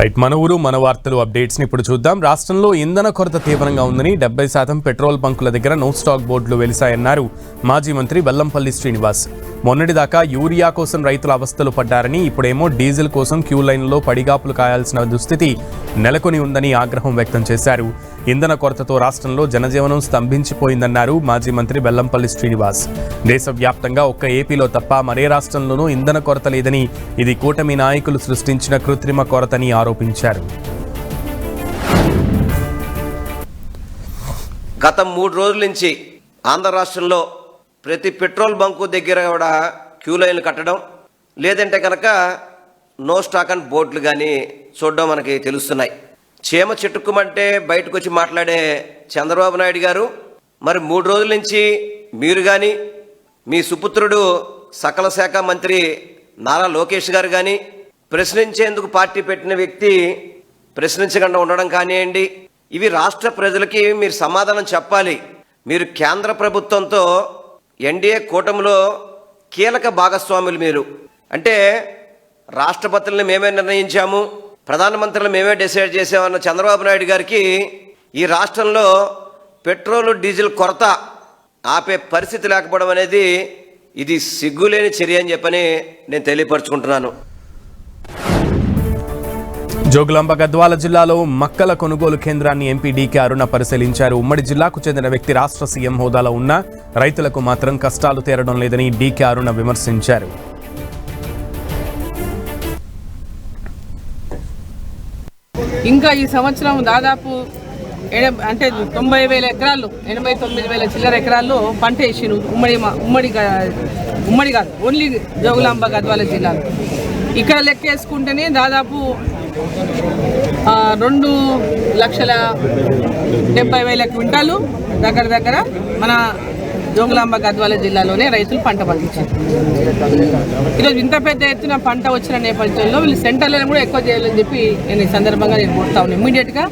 Right, మన ఊరు మన వార్తలు అప్డేట్స్ ని ఇప్పుడు చూద్దాం. రాష్ట్రంలో ఇంధన కొరత తీవ్రంగా ఉందని 70% పెట్రోల్ బంకుల దగ్గర నో స్టాక్ బోర్డులు వెలిశాయన్నారు మాజీ మంత్రి వెల్లంపల్లి శ్రీనివాస్. మొన్నటిదాకా యూరియా కోసం రైతులు అవస్థలు పడ్డారని, ఇప్పుడేమో డీజిల్ కోసం క్యూ లైన్లో పడిగాపులు కాయాల్సిన దుస్థితి నెలకొని ఉందని ఆగ్రహం వ్యక్తం చేశారు. ఇంధన కొరతతో రాష్ట్రంలో జనజీవనం స్తంభించిపోయిందన్నారు మాజీ మంత్రి వెల్లంపల్లి శ్రీనివాస్. దేశవ్యాప్తంగా ఒక్క ఏపీలో తప్ప మరే రాష్ట్రంలోనూ ఇంధన కొరత లేదని, ఇది కూటమి నాయకులు సృష్టించిన కృత్రిమ కొరతని ఆరోపించారు. గత 3 రోజుల నుంచి ఆంధ్ర రాష్ట్రంలో ప్రతి పెట్రోల్ బంకు దగ్గర కూడా క్యూ లైన్లు కట్టడం, లేదంటే కనుక నో స్టాక్ అండ్ బోర్డులు కానీ చూడడం మనకి తెలుస్తున్నాయి. చీమ చెట్టుకుమంటే బయటకు వచ్చి మాట్లాడే చంద్రబాబు నాయుడు గారు మరి 3 రోజుల నుంచి మీరు కానీ మీ సుపుత్రుడు సకల శాఖ మంత్రి నారా లోకేష్ గారు కానీ ప్రశ్నించేందుకు పార్టీ పెట్టిన వ్యక్తి ప్రశ్నించకుండా ఉండడం కానివ్వండి, ఇవి రాష్ట్ర ప్రజలకి మీరు సమాధానం చెప్పాలి. మీరు కేంద్ర ప్రభుత్వంతో ఎన్డీఏ కూటమిలో కీలక భాగస్వాములు. మీరు అంటే రాష్ట్రపతులను మేమే నిర్ణయించాము, ప్రధానమంత్రులు మేమే డిసైడ్ చేసామన్న చంద్రబాబు నాయుడు గారికి ఈ రాష్ట్రంలో పెట్రోల్ డీజిల్ కొరత ఆపే పరిస్థితి లేకపోవడం అనేది ఇది సిగ్గులేని చర్య అని చెప్పని నేను తెలియపరుచుకుంటున్నాను. జోగులాంబ గద్వాల జిల్లాలో మక్కల కొనుగోలు కేంద్రాన్ని ఎంపీ డీకే అరుణ పరిశీలించారు. ఉమ్మడి జిల్లాకు చెందిన వ్యక్తి రాష్ట్ర సీఎం హోదాలో ఉన్న రైతులకు మాత్రం కష్టాలు తీరడం లేదని డీకే అరుణ విమర్శించారు. ఇంకా ఈ సంవత్సరం దాదాపు 90,000 ఎకరాలు 89,000 చిల్లర ఎకరాల్లో పంట వేసిరు. ఉమ్మడి కాదు, ఓన్లీ జోగులాంబ గద్వాల జిల్లాలో. ఇక్కడ లెక్కేసుకుంటేనే దాదాపు 2,70,000 క్వింటాలు దగ్గర మన జోగులాంబ గద్వాల జిల్లాలోనే రైతులు పంట పండించారు. ఈరోజు ఇంత పెద్ద ఎత్తున పంట వచ్చిన నేపథ్యంలో వీళ్ళు సెంటర్లను కూడా ఎక్కువ చేయాలని చెప్పి నేను ఈ సందర్భంగా నేను కోరుతా ఉన్నాను. ఇమ్మీడియట్గా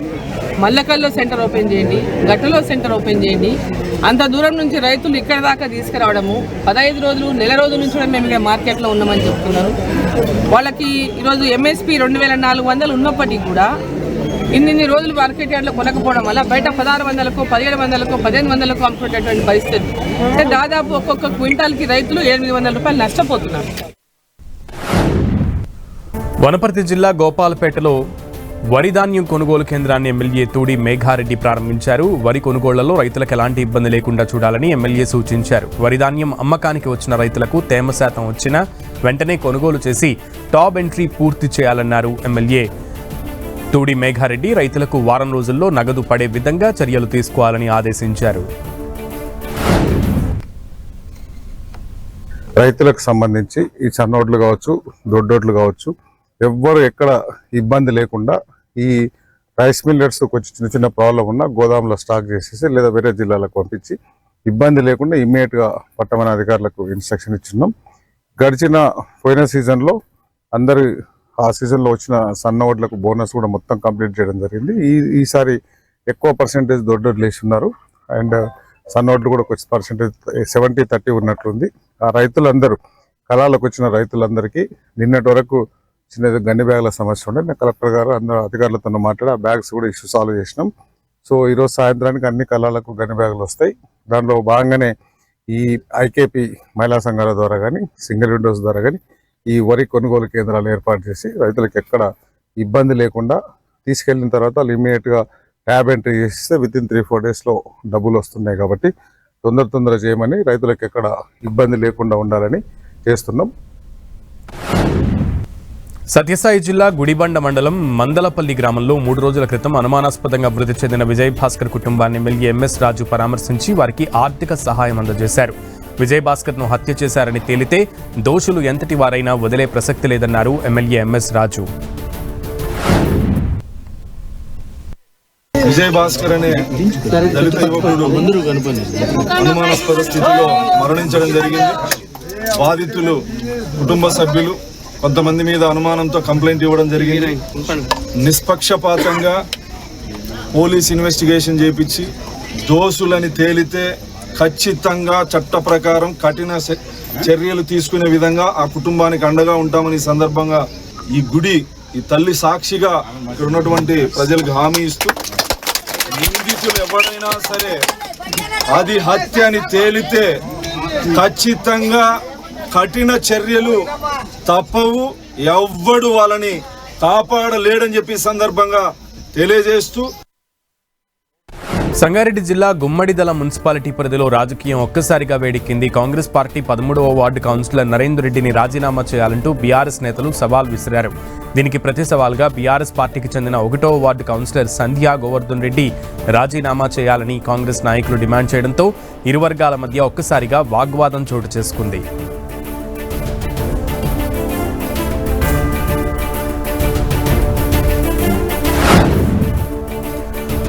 మల్లకల్లో సెంటర్ ఓపెన్ చేయండి, గట్టులో సెంటర్ ఓపెన్ చేయండి. అంత దూరం నుంచి రైతులు ఇక్కడ దాకా తీసుకురావడము 15 రోజులు, నెల రోజుల నుంచి కూడా మేము ఇక్కడ మార్కెట్లో ఉన్నామని చెప్తున్నారు. వాళ్ళకి ఈరోజు ఎంఎస్పీ 2,400 ఉన్నప్పటికీ కూడా ఇన్ని రోజులు మార్కెట్ యార్డ్లో కొనకపోవడం వల్ల బయట 1,600కు 1,700కు 1,800కు అమ్ముకునేటువంటి పరిస్థితి. అంటే దాదాపు ఒక్కొక్క క్వింటాల్కి రైతులు 800 రూపాయలు నష్టపోతున్నారు. వనపర్తి జిల్లా గోపాలపేటలో వరి ధాన్యం కొనుగోలు కేంద్రాన్ని ఎమ్మెల్యే తూడి మేఘారెడ్డి ప్రారంభించారు. వరి కొనుగోళ్లలో రైతులకు ఎలాంటి ఇబ్బంది లేకుండా చూడాలని ఎమ్మెల్యే సూచించారు. వరి ధాన్యం అమ్మకానికి వచ్చిన రైతులకు తేమ శాతం వచ్చినా వెంటనే కొనుగోలు చేసి టాప్ ఎంట్రీ పూర్తి చేయాలన్నారు ఎమ్మెల్యే తూడి మేఘారెడ్డి. రైతులకు వారం రోజుల్లో నగదు పడే విధంగా చర్యలు తీసుకోవాలని ఆదేశించారు. రైతులకు సంబంధించి ఈ సన్నోడ్లు కావచ్చు, దొడ్డోడ్లు కావచ్చు, ఎవ్వరు ఎక్కడ ఇబ్బంది లేకుండా ఈ రైస్ మిల్లర్స్ కొంచెం చిన్న ప్రాబ్లం ఉన్నా గోదాంలో స్టాక్ చేసేసి లేదా వేరే జిల్లాలకు పంపించి ఇబ్బంది లేకుండా ఇమ్మీడియట్గా పట్టమని అధికారులకు ఇన్స్ట్రక్షన్ ఇచ్చిన్నాం. పోయిన సీజన్లో అందరి ఆ సీజన్లో వచ్చిన సన్న ఓట్లకు బోనస్ కూడా మొత్తం కంప్లీట్ చేయడం జరిగింది. ఈసారి ఎక్కువ పర్సెంటేజ్ దొడ్డోడ్లు వేస్తున్నారు. అండ్ సన్న ఓట్లు కూడా కొంచెం పర్సెంటేజ్ 70-30 ఉన్నట్లుంది. ఆ రైతులందరూ కళాలకు వచ్చిన రైతులందరికీ నిన్నటి వరకు చిన్న గన్ని బ్యాగుల సమస్య ఉండే, నేను కలెక్టర్ గారు అందరూ అధికారులతో మాట్లాడి ఆ బ్యాగ్స్ కూడా ఇష్యూ సాల్వ్ చేసినాం. సో ఈరోజు సాయంత్రానికి అన్ని కళాలకు గన్ని బ్యాగులు వస్తాయి. దానిలో భాగంగానే ఈ ఐకేపీ మహిళా సంఘాల ద్వారా కానీ సింగిల్ విండోస్ ద్వారా కానీ ఈ వరి కొనుగోలు కేంద్రాలు ఏర్పాటు చేసి రైతులకు ఎక్కడ ఇబ్బంది లేకుండా తీసుకెళ్ళిన తర్వాత వాళ్ళు ఇమ్మీడియట్గా ట్యాబ్ ఎంట్రీ చేస్తే వితిన్ 3-4 డేస్లో డబ్బులు వస్తున్నాయి. కాబట్టి తొందర చేయమని రైతులకు ఎక్కడ ఇబ్బంది లేకుండా ఉండాలని చేస్తున్నాం. సత్యసాయి జిల్లా గుడిబండ మండలం మందలపల్లి గ్రామంలో 3 రోజుల క్రితం అనుమానాస్పదంగా మృతి చెందిన విజయ్ భాస్కర్ కుటుంబాన్ని ఎమ్మెల్యే ఎంఎస్ రాజు పరామర్శించి వారికి ఆర్థిక సహాయం అందజేశారు. విజయ్ భాస్కర్ను హత్య చేశారని తేలితే దోషులు ఎంతటి వారైనా వదిలే ప్రసక్తి లేదన్నారు ఎమ్మెల్యే ఎంఎస్ రాజు. విజయ్ భాస్కర్ అనే దళిత యువకుడు అనుమానాస్పద స్థితిలో మరణించడం జరిగింది. బాధితులు కుటుంబ సభ్యులు కొంతమంది మీద అనుమానంతో కంప్లైంట్ ఇవ్వడం జరిగింది. నిష్పక్షపాతంగా పోలీస్ ఇన్వెస్టిగేషన్ చేపించి దోషులని తేలితే ఖచ్చితంగా చట్ట ప్రకారం కఠిన చర్యలు తీసుకునే విధంగా ఆ కుటుంబానికి అండగా ఉంటామని సందర్భంగా ఈ గుడి ఈ తల్లి సాక్షిగా ఇక్కడ ఉన్నటువంటి ప్రజలకు హామీ ఇస్తూ నిందితులు ఎవరైనా సరే అది హత్య అని తేలితే ఖచ్చితంగా కఠిన చర్యలు తప్పవు, ఎవ్వడు వాళ్ళని కాపాడలేడని చెప్పి సందర్భంగా తెలియజేస్తూ సంగారెడ్డి జిల్లా గుమ్మడిదల మున్సిపాలిటీ పరిధిలో రాజకీయం ఒక్కసారిగా వేడెక్కింది. కాంగ్రెస్ పార్టీ 13వ వార్డు కౌన్సిలర్ నరేందర్ రెడ్డిని రాజీనామా చేయాలంటూ బీఆర్ఎస్ నేతలు సవాల్ విసిరారు. దీనికి ప్రతి సవాల్గా బీఆర్ఎస్ పార్టీకి చెందిన 1వ వార్డు కౌన్సిలర్ సంధ్యా గోవర్ధన్ రెడ్డి రాజీనామా చేయాలని కాంగ్రెస్ నాయకులు డిమాండ్ చేయడంతో ఇరు వర్గాల మధ్య ఒక్కసారిగా వాగ్వాదం చోటు చేసుకుంది.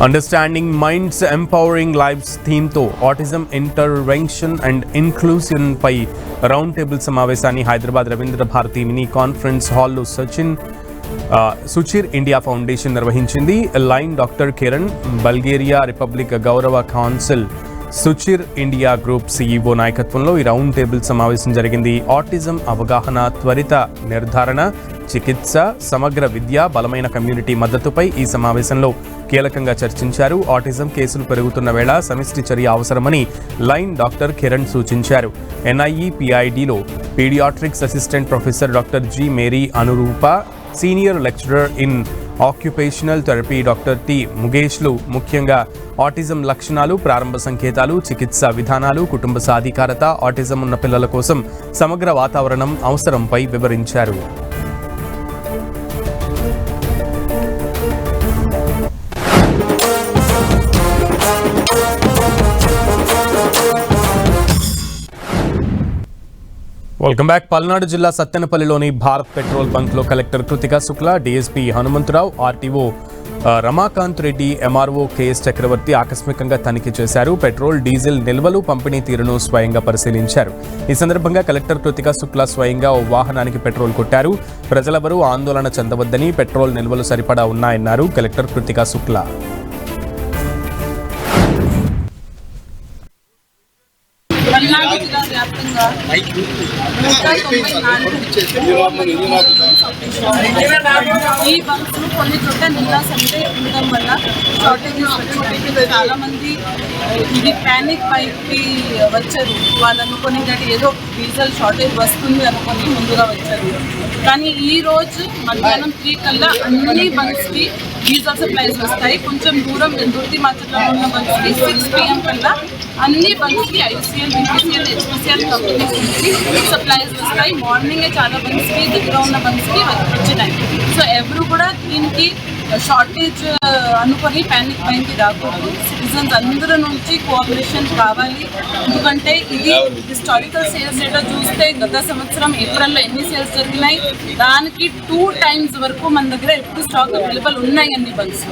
అండర్స్టాండింగ్ మైండ్స్ ఎంపవరింగ్ లైఫ్స్ థీమ్తో ఆటిజం ఇంటర్వెన్షన్ అండ్ ఇన్క్లూజన్ పై రౌండ్ టేబుల్ సమావేశాన్ని హైదరాబాద్ రవీంద్ర భారతి మినీ కాన్ఫరెన్స్ హాల్లో సుచిర్ ఇండియా ఫౌండేషన్ నిర్వహించింది. Lion doctor Kiran, Bulgaria republic గౌరవ council Suchir India group CEO నాయకత్వంలో ఈ రౌండ్ టేబుల్ సమావేశం జరిగింది. ఆటిజం అవగాహన, త్వరిత నిర్ధారణ, చికిత్స, సమగ్ర విద్య, బలమైన కమ్యూనిటీ మద్దతుపై ఈ సమావేశంలో కీలకంగా చర్చించారు. ఆటిజం కేసులు పెరుగుతున్న వేళ సమిష్టి చర్య అవసరమని లైన్ డాక్టర్ కిరణ్ సూచించారు. NIEPIDలో paediatrics assistant professor doctor G. Mary Anuroopa, senior lecturer in occupational therapy doctor T. ముగేష్లు ముఖ్యంగా ఆటిజం లక్షణాలు, ప్రారంభ సంకేతాలు, చికిత్సా విధానాలు, కుటుంబ సాధికారత, ఆటిజం ఉన్న పిల్లల కోసం సమగ్ర వాతావరణం అవసరంపై వివరించారు. Welcome back. పల్నాడు జిల్లా సత్తెనపల్లిలోని భారత్ పెట్రోల్ బంక్లో collector Krithika Shukla, DSP Hanumantharao, RTO Ramakant Reddy, MRO KS Chakravarthi ఆకస్మికంగా తనిఖీ చేశారు. పెట్రోల్, డీజిల్ నిల్వలు, పంపిణీ తీరును స్వయంగా పరిశీలించారు. ఈ సందర్భంగా కలెక్టర్ కృతికా శుక్లా స్వయంగా ఓ వాహనానికి పెట్రోల్ కొట్టారు. ప్రజలెవరూ ఆందోళన చెందవద్దని, పెట్రోల్ నిల్వలు సరిపడా ఉన్నాయన్నారు కలెక్టర్ కృతికా శుక్లా. పల్నాడు జిల్లా వ్యాప్తంగా 194 ఈ బంక్స్ కొన్ని చోట్ల నిల్వ సంఖ్య ఉండడం వల్ల షార్టేజెస్ వచ్చాయి. చాలా మంది ఇది ప్యానిక్ పైకి వచ్చారు. వాళ్ళు అనుకుని ఏదో డీజిల్ షార్టేజ్ వస్తుంది అనుకుని ముందుగా వచ్చారు. కానీ ఈ రోజు మధ్యాహ్నం 3 కల్లా అన్ని బంక్స్కి డీజిల్ సప్లైస్ వస్తాయి. కొంచెం దూరం దుర్తి మార్కెట్లో ఉన్న బంక్స్కి 6 PM కల్లా అన్ని బంక్స్కి ICL, BPCL, HPCL కంపెనీస్ నుంచి సప్లైస్ వస్తాయి. మార్నింగే చాలా బంక్స్కి దగ్గర ఉన్న బంక్స్కి వచ్చినాయి. సో ఎవరు కూడా దీనికి షార్టేజ్ అనుకొని ప్యానిక్ మైండ్కి రాకూడదు. సిటిజన్స్ అందరి నుంచి కోఆపరేషన్ కావాలి. ఎందుకంటే ఇది హిస్టారికల్ సేల్స్ డేటా చూస్తే గత సంవత్సరం ఏప్రిల్లో ఎన్ని సేల్స్ జరిగినాయి, దానికి 2 times వరకు మన దగ్గర ఎప్పుడు స్టాక్ అవైలబుల్ ఉన్నాయి అన్ని బంక్స్.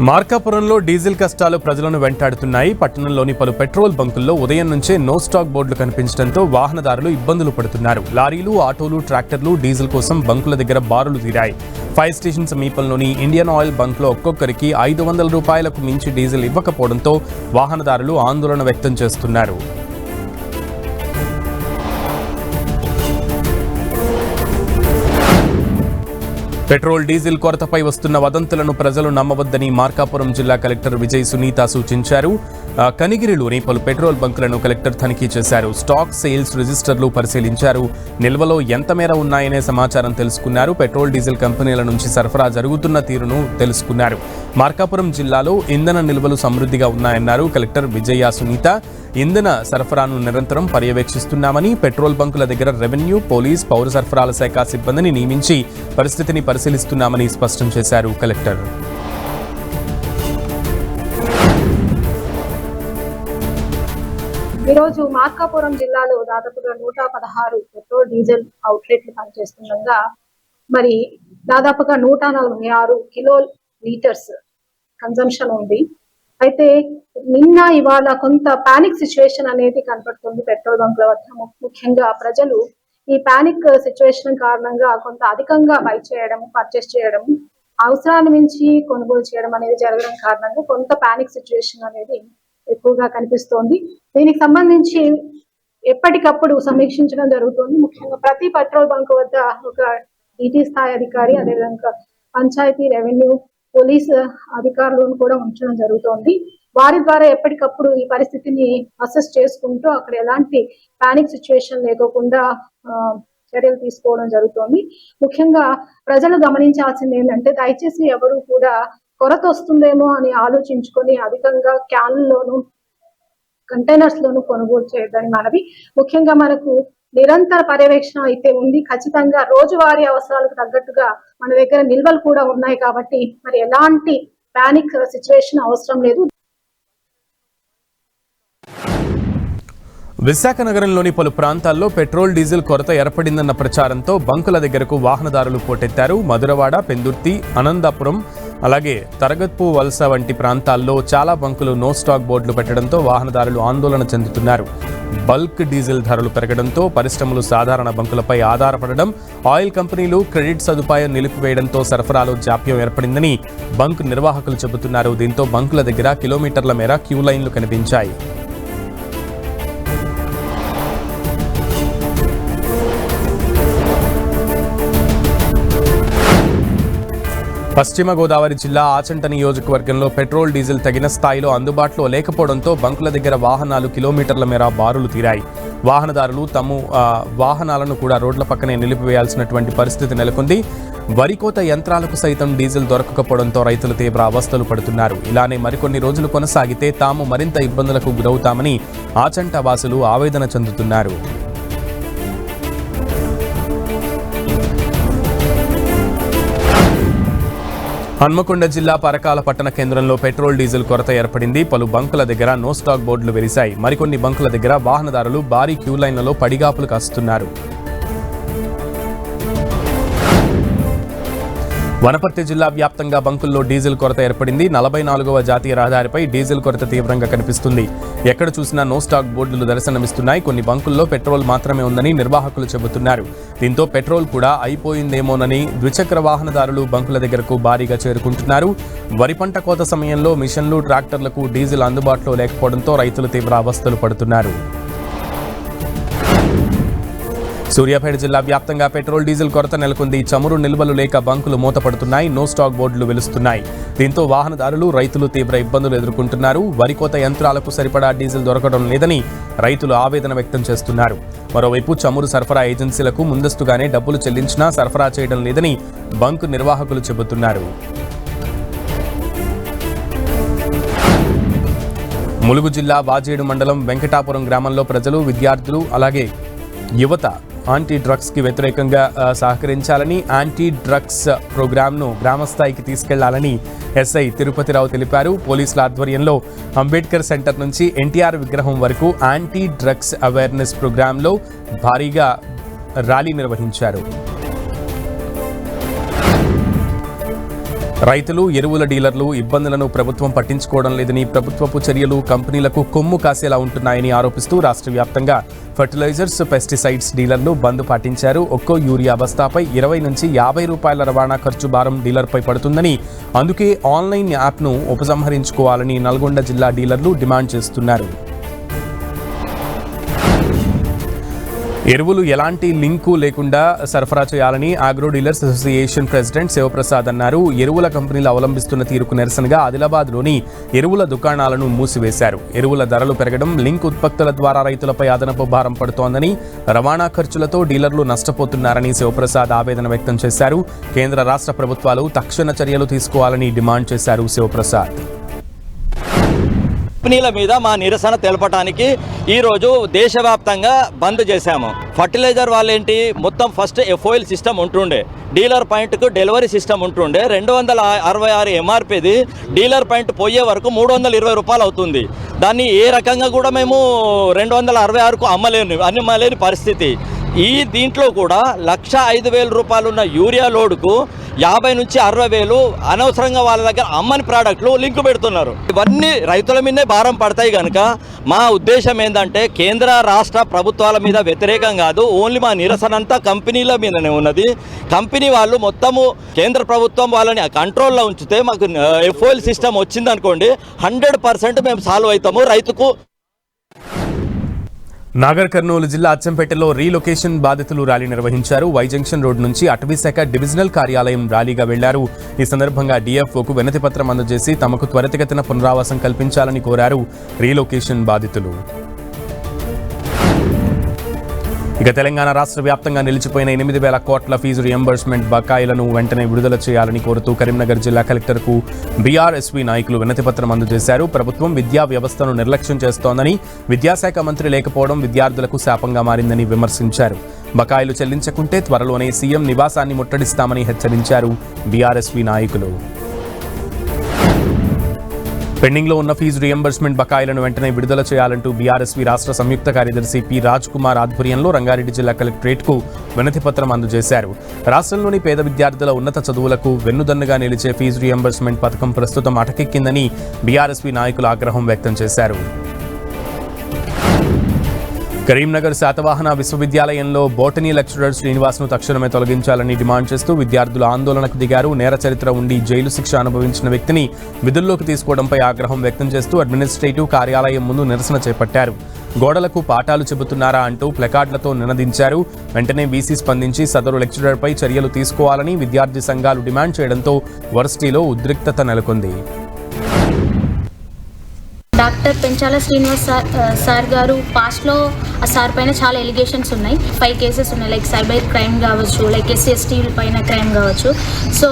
మార్కాపురంలో డీజిల్ కష్టాలు ప్రజలను వెంటాడుతున్నాయి. పట్టణంలోని పలు పెట్రోల్ బంకుల్లో ఉదయం నుంచే నో స్టాక్ బోర్డులు కనిపించడంతో వాహనదారులు ఇబ్బందులు పడుతున్నారు. లారీలు, ఆటోలు, ట్రాక్టర్లు డీజిల్ కోసం బంకుల దగ్గర బారులు తీరాయి. ఫైర్ స్టేషన్ సమీపంలోని ఇండియన్ ఆయిల్ బంక్లో ఒక్కొక్కరికి 500 రూపాయలకు మించి డీజిల్ ఇవ్వకపోవడంతో వాహనదారులు ఆందోళన వ్యక్తం చేస్తున్నారు. పెట్రోల్, డీజిల్ కొరతపై వస్తున్న వదంతులను ప్రజలు నమ్మవద్దని మార్కాపురం జిల్లా కలెక్టర్ విజయ్ సునీత సూచించారు. కనిగిరిలోని పలు పెట్రోల్ బంకులను కలెక్టర్ తనిఖీ చేశారు. స్టాక్, సేల్స్ రిజిస్టర్లు పరిశీలించారు. నిల్వలో ఎంత మేర ఉన్నాయనే సమాచారం తెలుసుకున్నారు. పెట్రోల్, డీజిల్ కంపెనీల నుంచి సరఫరా జరుగుతున్న తీరును తెలుసుకున్నారు. మార్కాపురం జిల్లాలో ఇంధన నిల్వలు సమృద్ధిగా ఉన్నాయన్నారు కలెక్టర్ విజయ సునీత. ఇంధన సరఫరాను నిరంతరం పర్యవేక్షిస్తున్నామని, పెట్రోల్ బంకుల దగ్గర రెవెన్యూ, పోలీస్, పౌర సరఫరాల శాఖ సిబ్బందిని నియమించి పరిస్థితిని పరిశీలిస్తున్నామని స్పష్టం చేశారు కలెక్టర్. ఈరోజు మార్కాపురం జిల్లాలో దాదాపుగా 116 పెట్రోల్, డీజిల్ అవుట్లెట్లు పనిచేస్తుండగా మరి దాదాపుగా 146 కిలో లీటర్స్ కన్జంప్షన్ ఉంది. అయితే నిన్న ఇవాళ కొంత పానిక్ సిచ్యువేషన్ అనేది కనపడుతుంది పెట్రోల్ బంకుల వద్ద. ముఖ్యంగా ప్రజలు ఈ పానిక్ సిచ్యువేషన్ కారణంగా కొంత అధికంగా బై చేయడం, పర్చేస్ చేయడం, అవసరాన్ని మించి కొనుగోలు చేయడం అనేది జరగడం కారణంగా కొంత పానిక్ సిచ్యువేషన్ అనేది ఎక్కువగా కనిపిస్తోంది. దీనికి సంబంధించి ఎప్పటికప్పుడు సమీక్షించడం జరుగుతుంది. ముఖ్యంగా ప్రతి పెట్రోల్ బంక్ వద్ద ఒక ఈటీ స్థాయి అధికారి, అదేవిధంగా పంచాయతీ, రెవెన్యూ, పోలీస్ అధికారులను కూడా ఉంచడం జరుగుతోంది. వారి ద్వారా ఎప్పటికప్పుడు ఈ పరిస్థితిని అసెస్ చేసుకుంటూ అక్కడ ఎలాంటి పానిక్ సిచ్యువేషన్ లేకోకుండా చర్యలు తీసుకోవడం జరుగుతోంది. ముఖ్యంగా ప్రజలు గమనించాల్సింది ఏంటంటే, దయచేసి ఎవరు కూడా కొరత వస్తుందేమో అని ఆలోచించుకొని అధికంగా క్యాన్లలోను కంటైనర్స్ లోను కొనుగోలు చేయొద్దని మనవి. ముఖ్యంగా మనకు నిరంతర పర్యవేక్షణ అయితే ఉంది. ఖచ్చితంగా రోజువారీ అవసరాలకు తగ్గట్టుగా మన దగ్గర నిల్వలు కూడా ఉన్నాయి కాబట్టి మరి ఎలాంటి పానిక్ సిచ్యువేషన్ అవసరం లేదు. విశాఖ నగరంలోని పలు ప్రాంతాల్లో పెట్రోల్ డీజిల్ కొరత ఏర్పడిందన్న ప్రచారంతో బంకుల దగ్గరకు వాహనదారులు పోటెత్తారు. మధురవాడ, పెందుర్తి, అనంతపురం, అలాగే తరగత్పు వలస వంటి ప్రాంతాల్లో చాలా బంకులు నో స్టాక్ బోర్డులు పెట్టడంతో వాహనదారులు ఆందోళన చెందుతున్నారు. బల్క్ డీజిల్ ధరలు పెరగడంతో పరిశ్రమలు సాధారణ బంకులపై ఆధారపడడం, ఆయిల్ కంపెనీలు క్రెడిట్ సదుపాయం నిలిపివేయడంతో సరఫరాలో జాప్యం ఏర్పడిందని బంక్ నిర్వాహకులు చెబుతున్నారు. దీంతో బంకుల దగ్గర కిలోమీటర్ల మేర క్యూ లైన్లు కనిపించాయి. పశ్చిమ గోదావరి జిల్లా ఆచంట నియోజకవర్గంలో పెట్రోల్ డీజిల్ తగిన స్థాయిలో అందుబాటులో లేకపోవడంతో బంకుల దగ్గర వాహనాలు కిలోమీటర్ల మేర బారులు తీరాయి. వాహనదారులు తమ వాహనాలను కూడా రోడ్ల పక్కనే నిలిపివేయాల్సినటువంటి పరిస్థితి నెలకొంది. వరికోత యంత్రాలకు సైతం డీజిల్ దొరకకపోవడంతో రైతులు తీవ్ర అవస్థలు పడుతున్నారు. ఇలానే మరికొన్ని రోజులు కొనసాగితే తాము మరింత ఇబ్బందులకు గురవుతామని ఆచంట వాసులు ఆవేదన చెందుతున్నారు. హన్మకొండ జిల్లా పరకాల పట్టణ కేంద్రంలో పెట్రోల్ డీజిల్ కొరత ఏర్పడింది. పలు బంకుల దగ్గర నో స్టాక్ బోర్డులు వెలిశాయి. మరికొన్ని బంకుల దగ్గర వాహనదారులు భారీ క్యూ లైన్లలో పడిగాపులు కాస్తున్నారు. వనపర్తి జిల్లా వ్యాప్తంగా బంకుల్లో డీజిల్ కొరత ఏర్పడింది. 44వ జాతీయ రహదారిపై డీజిల్ కొరత తీవ్రంగా కనిపిస్తుంది. ఎక్కడ చూసినా నో స్టాక్ బోర్డులు దర్శనమిస్తున్నాయి. కొన్ని బంకుల్లో పెట్రోల్ మాత్రమే ఉందని నిర్వాహకులు చెబుతున్నారు. దీంతో పెట్రోల్ కూడా అయిపోయిందేమోనని ద్విచక్ర వాహనదారులు బంకుల దగ్గరకు భారీగా చేరుకుంటున్నారు. వరి పంట కోత సమయంలో మిషన్లు, ట్రాక్టర్లకు డీజిల్ అందుబాటులో లేకపోవడంతో రైతులు తీవ్ర అవస్థలు పడుతున్నారు. సూర్యాపేట జిల్లా వ్యాప్తంగా పెట్రోల్ డీజిల్ కొరత నెలకొంది. చమురు నిల్వలు లేక బంకులు మూతపడుతున్నాయి. నో స్టాక్ బోర్డులు వెలుస్తున్నాయి. దీంతో వాహనదారులు, రైతులు తీవ్ర ఇబ్బందులు ఎదుర్కొంటున్నారు. వరికోత యంత్రాలకు సరిపడా డీజిల్ దొరకడం లేదని రైతులు ఆవేదన వ్యక్తం చేస్తున్నారు. మరోవైపు చమురు సరఫరా ఏజెన్సీలకు ముందస్తుగానే డబ్బులు చెల్లించినా సరఫరా చేయడం లేదని బంకు నిర్వాహకులు చెబుతున్నారు. ములుగు జిల్లా వాజేడు మండలం వెంకటాపురం గ్రామంలో ప్రజలు, విద్యార్థులు, అలాగే యువత యాంటీ డ్రగ్స్కి వ్యతిరేకంగా సహకరించాలని, యాంటీ డ్రగ్స్ ప్రోగ్రామ్ను గ్రామస్థాయికి తీసుకెళ్లాలని ఎస్ఐ తిరుపతిరావు తెలిపారు. పోలీసుల ఆధ్వర్యంలో అంబేద్కర్ సెంటర్ నుంచి ఎన్టీఆర్ విగ్రహం వరకు యాంటీ డ్రగ్స్ అవేర్నెస్ ప్రోగ్రాంలో భారీగా ర్యాలీ నిర్వహించారు. రైతులు, ఎరువుల డీలర్లు ఇబ్బందులను ప్రభుత్వం పట్టించుకోవడం లేదని, ప్రభుత్వపు చర్యలు కంపెనీలకు కొమ్ము కాసేలా ఉంటున్నాయని ఆరోపిస్తూ రాష్ట్ర వ్యాప్తంగా ఫర్టిలైజర్స్, పెస్టిసైడ్స్ డీలర్లు బంద్ పాటించారు. ఒక్కో యూరియా బస్తాపై 20 నుంచి 50 రూపాయల రవాణా ఖర్చు భారం డీలర్పై పడుతుందని, అందుకే ఆన్లైన్ యాప్ను ఉపసంహరించుకోవాలని నల్గొండ జిల్లా డీలర్లు డిమాండ్ చేస్తున్నారు. ఎరువులు ఎలాంటి లింకు లేకుండా సరఫరా చేయాలని agro dealers association president Shivaprasad అన్నారు. ఎరువుల కంపెనీలు అవలంబిస్తున్న తీరుకు నిరసనగా ఆదిలాబాద్లోని ఎరువుల దుకాణాలను మూసివేశారు. ఎరువుల ధరలు పెరగడం, లింక్ ఉత్పత్తుల ద్వారా రైతులపై అదనపు భారం పడుతోందని, రవాణా ఖర్చులతో డీలర్లు నష్టపోతున్నారని శివప్రసాద్ ఆవేదన వ్యక్తం చేశారు. కేంద్ర, రాష్ట్ర ప్రభుత్వాలు తక్షణ చర్యలు తీసుకోవాలని డిమాండ్ చేశారు శివప్రసాద్. కంపెనీల మీద మా నిరసన తెలపడానికి ఈరోజు దేశవ్యాప్తంగా బంద్ చేశాము. ఫర్టిలైజర్ వాళ్ళేంటి, మొత్తం ఫస్ట్ ఎఫ్ఓఎల్ సిస్టమ్ ఉంటుండే, డీలర్ పాయింట్కు డెలివరీ సిస్టమ్ ఉంటుండే. 266 ఎంఆర్పీది డీలర్ పాయింట్ పోయే వరకు 320 రూపాయలు అవుతుంది. దాన్ని ఏ రకంగా కూడా మేము 266కు అమ్మలేని పరిస్థితి. దీంట్లో కూడా 1,05,000 రూపాయలున్న యూరియా లోడుకు 50 నుంచి 60,000 అనవసరంగా వాళ్ళ దగ్గర అమ్మని ప్రోడక్ట్లు లింకు పెడుతున్నారు. ఇవన్నీ రైతుల మీదే భారం పడతాయి కనుక మా ఉద్దేశం ఏంటంటే, కేంద్ర, రాష్ట్ర ప్రభుత్వాల మీద వ్యతిరేకం కాదు, ఓన్లీ మా నిరసన అంతా కంపెనీల మీదనే ఉన్నది. కంపెనీ వాళ్ళు మొత్తము కేంద్ర ప్రభుత్వం వాళ్ళని కంట్రోల్లో ఉంచితే మాకు ఎఫ్ఓఎల్ సిస్టమ్ వచ్చిందనుకోండి 100% మేము సాల్వ్ అవుతాము. రైతుకు నాగర్ కర్నూలు జిల్లా అచ్చంపేటలో రీలొకేషన్ బాధితులు ర్యాలీ నిర్వహించారు. వై జంక్షన్ రోడ్ నుంచి అటవీశాఖ డివిజనల్ కార్యాలయం ర్యాలీగా వెళ్లారు. ఈ సందర్భంగా డిఎఫ్ఓకు వినతి పత్రం అందజేసి తమకు త్వరితగతిన పునరావాసం కల్పించాలని కోరారు రీలొకేషన్ బాధితులు. ఇక తెలంగాణ రాష్ట్ర వ్యాప్తంగా నిలిచిపోయిన 8,000 కోట్ల ఫీజు రియంబర్స్మెంట్ బకాయిలను వెంటనే విడుదల చేయాలని కోరుతూ కరీంనగర్ జిల్లా కలెక్టర్కు బీఆర్ఎస్వీ నాయకులు వినతిపత్రం అందజేశారు. ప్రభుత్వం విద్యా వ్యవస్థను నిర్లక్ష్యం చేస్తోందని, విద్యాశాఖ మంత్రి లేకపోవడం విద్యార్థులకు శాపంగా మారిందని విమర్శించారు. బకాయిలు చెల్లించకుంటే త్వరలోనే సీఎం నివాసాన్ని ముట్టడిస్తామని హెచ్చరించారు బీఆర్ఎస్వీ నాయకులు. పెండింగ్లో ఉన్న ఫీజు రియంబర్స్మెంట్ బకాయిలను వెంటనే విడుదల చేయాలంటూ బీఆర్ఎస్వీ రాష్ట్ర సంయుక్త కార్యదర్శి పి రాజ్ కుమార్ ఆధ్వర్యంలో రంగారెడ్డి జిల్లా కలెక్టరేట్కు వినతిపత్రం అందజేశారు. రాష్ట్రంలోని పేద విద్యార్థుల ఉన్నత చదువులకు వెన్నుదన్నుగా నిలిచే ఫీజు రియంబర్స్మెంట్ పథకం ప్రస్తుతం అటకెక్కిందని బీఆర్ఎస్వీ నాయకులు ఆగ్రహం వ్యక్తం చేశారు. కరీంనగర్ శాతవాహన విశ్వవిద్యాలయంలో బోటనీ లెక్చరర్ శ్రీనివాస్ను తక్షణమే తొలగించాలని డిమాండ్ చేస్తూ విద్యార్థులు ఆందోళనకు దిగారు. నేర చరిత్ర ఉండి జైలు శిక్ష అనుభవించిన వ్యక్తిని విధుల్లోకి తీసుకోవడంపై ఆగ్రహం వ్యక్తం చేస్తూ అడ్మినిస్ట్రేటివ్ కార్యాలయం ముందు నిరసన చేపట్టారు. గోడలకు పాఠాలు చెబుతున్నారా అంటూ ప్లకార్డులతో నినదించారు. వెంటనే వీసీ స్పందించి సదరు లెక్చరర్పై చర్యలు తీసుకోవాలని విద్యార్థి సంఘాలు డిమాండ్ చేయడంతో వర్సిటీలో ఉద్రిక్తత నెలకొంది. డాక్టర్ పెంచాల శ్రీనివాస్ సార్ గారు పాస్ట్లో ఆ సార్ పైన చాలా ఎలిగేషన్స్ ఉన్నాయి. 5 కేసెస్ ఉన్నాయి. లైక్ సైబర్ క్రైమ్ కావచ్చు, లైక్ SC/ST పైన క్రైమ్ కావచ్చు. సో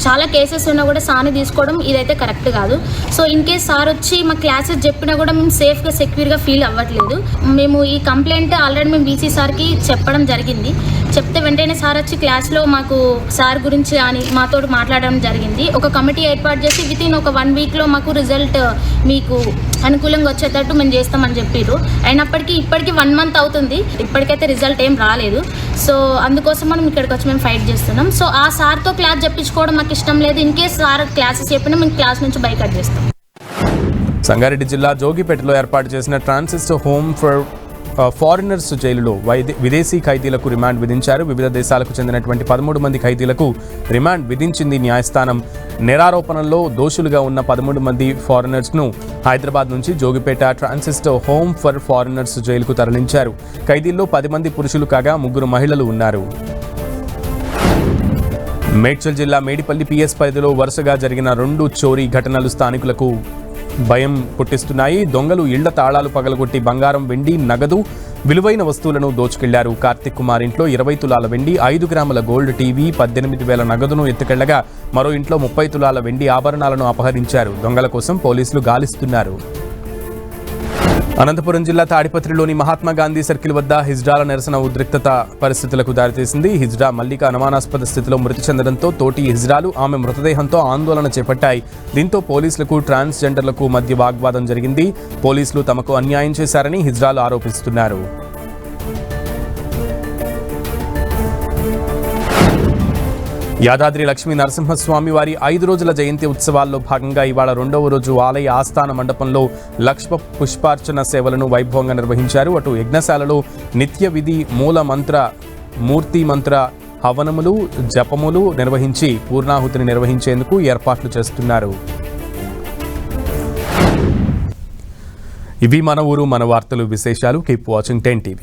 చాలా కేసెస్ ఉన్నా కూడా సార్ని తీసుకోవడం ఇదైతే కరెక్ట్ కాదు. సో ఇన్ కేస్ సార్ వచ్చి మా క్లాసెస్ చెప్పినా కూడా మేము సేఫ్గా సెక్యూర్గా ఫీల్ అవ్వట్లేదు. మేము ఈ కంప్లైంట్ ఆల్రెడీ మేము బీసీ సార్కి చెప్పడం జరిగింది. చెప్తే వెంటనే సార్ వచ్చి క్లాస్లో మాకు సార్ గురించి అని మాతో మాట్లాడడం జరిగింది. ఒక కమిటీ ఏర్పాటు చేసి వితిన్ ఒక 1 వీక్లో మాకు రిజల్ట్ మీకు అనుకూలంగా వచ్చేటట్టు మేము చేస్తామని చెప్పారు. అయినప్పటికీ ఇప్పటికీ 1 మంత్ అవుతుంది, ఇప్పటికైతే రిజల్ట్ ఏం రాలేదు. సో అందుకోసం మనం ఇక్కడికి వచ్చి మేము ఫైట్ చేస్తున్నాం. సో ఆ సార్తో క్లాస్ చెప్పించుకోవడం మాకు ఇష్టం లేదు. ఇన్ కేస్ సార్ క్లాసెస్ చెప్పినా మేము క్లాస్ నుంచి బైకట్ చేస్తాం. సంగారెడ్డి జిల్లా జోగిపేటలో ఏర్పాటు చేసిన ట్రాన్సిస్ట్ హోమ్ ఫర్ ఫారినర్స్ జైలులో విదేశీ ఖైదీలకు రిమాండ్ విధించారు. వివిధ దేశాలకు చెందినటువంటి 13 మంది ఖైదీలకు రిమాండ్ విధించింది న్యాయస్థానం. నేరారోపణల్లో దోషులుగా ఉన్న 13 మంది ఫారినర్స్ను హైదరాబాద్ నుంచి Jogipet transit home for foreigners జైలుకు తరలించారు. ఖైదీల్లో 10 మంది పురుషులు కాగా 3 మహిళలు ఉన్నారు. మేడ్చల్ జిల్లా మేడిపల్లి PS పరిధిలో వరుసగా జరిగిన 2 చోరీ ఘటనలు స్థానికులకు భయం పుట్టిస్తున్నాయి. దొంగలు ఇళ్ల తాళాలు పగలగొట్టి బంగారం, వెండి, నగదు, విలువైన వస్తువులను దోచుకెళ్లారు. కార్తిక్ కుమార్ ఇంట్లో 20 తులాల వెండి, 5 గ్రాముల గోల్డ్ టీవీ, 18,000 నగదును ఎత్తుకెళ్లగా మరో ఇంట్లో 30 తులాల వెండి ఆభరణాలను అపహరించారు. దొంగల కోసం పోలీసులు గాలిస్తున్నారు. అనంతపురం జిల్లా తాడిపత్రిలోని మహాత్మా గాంధీ సర్కిల్ వద్ద హిజ్రాల నిరసన ఉద్రిక్తత పరిస్థితులకు దారితీసింది. హిజ్రా మల్లిక అనుమానాస్పద స్థితిలో మృతి చెందడంతో తోటి హిజ్రాలు ఆమె మృతదేహంతో ఆందోళన చేపట్టాయి. దీంతో పోలీసులకు ట్రాన్స్జెండర్లకు మధ్య వాగ్వాదం జరిగింది. పోలీసులు తమకు అన్యాయం చేశారని హిజ్రాలు ఆరోపిస్తున్నారు. యాదాద్రి లక్ష్మీ నరసింహస్వామి వారి 5 రోజుల జయంతి ఉత్సవాల్లో భాగంగా ఇవాళ 2వ రోజు ఆలయ ఆస్థాన మండపంలో లక్ష్మ పుష్పార్చన సేవలను వైభవంగా నిర్వహించారు. అటు యజ్ఞశాలలో నిత్య విధి మూర్తి మంత్ర హవనములు, జపములు నిర్వహించి పూర్ణాహుతిని నిర్వహించేందుకు ఏర్పాట్లు చేస్తున్నారు. ఇవి మన ఊరు మన వార్తలు విశేషాలు. Keep watching 10 TV.